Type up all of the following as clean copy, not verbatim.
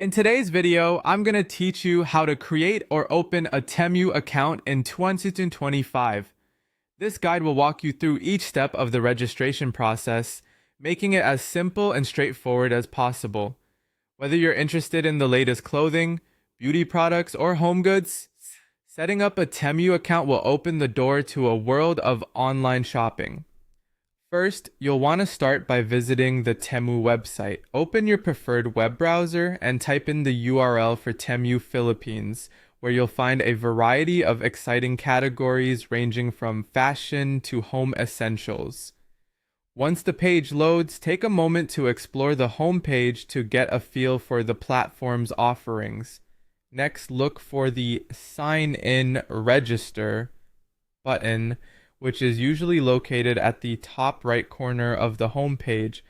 In today's video, I'm going to teach you how to create or open a TEMU account in 2025. This guide will walk you through each step of the registration process, making it as simple and straightforward as possible. Whether you're interested in the latest clothing, beauty products, or home goods, setting up a TEMU account will open the door to a world of online shopping. First, you'll want to start by visiting the TEMU website. Open your preferred web browser and type in the URL for TEMU Philippines, where you'll find a variety of exciting categories ranging from fashion to home essentials. Once the page loads, take a moment to explore the home page to get a feel for the platform's offerings. Next, look for the Sign In Register button, which is usually located at the top right corner of the home page.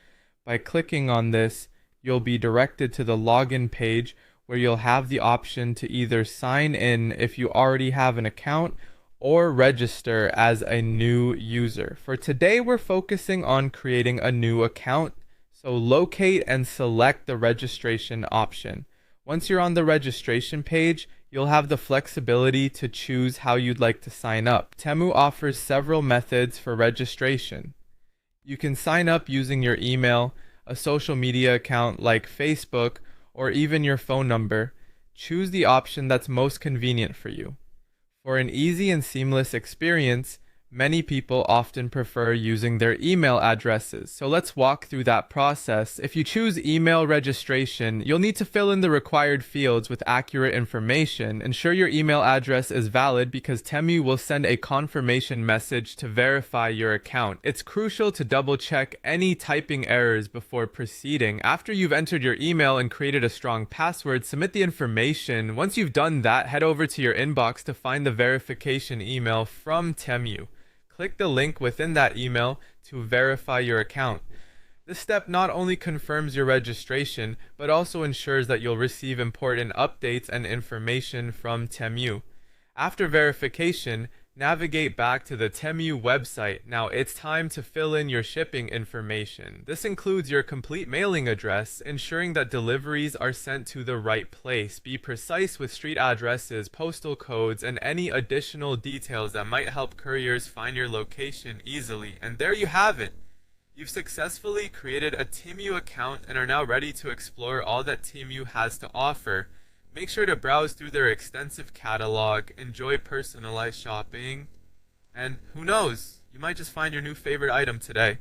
By clicking on this, you'll be directed to the login page where you'll have the option to either sign in if you already have an account or register as a new user. For today, we're focusing on creating a new account, so locate and select the registration option. Once you're on the registration page, you'll have the flexibility to choose how you'd like to sign up. TEMU offers several methods for registration. You can sign up using your email, a social media account like Facebook, or even your phone number. Choose the option that's most convenient for you. For an easy and seamless experience, many people often prefer using their email addresses, so let's walk through that process. If you choose email registration, you'll need to fill in the required fields with accurate information. Ensure your email address is valid because TEMU will send a confirmation message to verify your account. It's crucial to double-check any typing errors before proceeding. After you've entered your email and created a strong password, submit the information. Once you've done that, head over to your inbox to find the verification email from TEMU. Click the link within that email to verify your account. This step not only confirms your registration, but also ensures that you'll receive important updates and information from TEMU. After verification, navigate back to the TEMU website. Now it's time to fill in your shipping information. This includes your complete mailing address, ensuring that deliveries are sent to the right place. Be precise with street addresses, postal codes, and any additional details that might help couriers find your location easily. And there you have it. You've successfully created a TEMU account and are now ready to explore all that TEMU has to offer. Make sure to browse through their extensive catalog, enjoy personalized shopping, and who knows, you might just find your new favorite item today.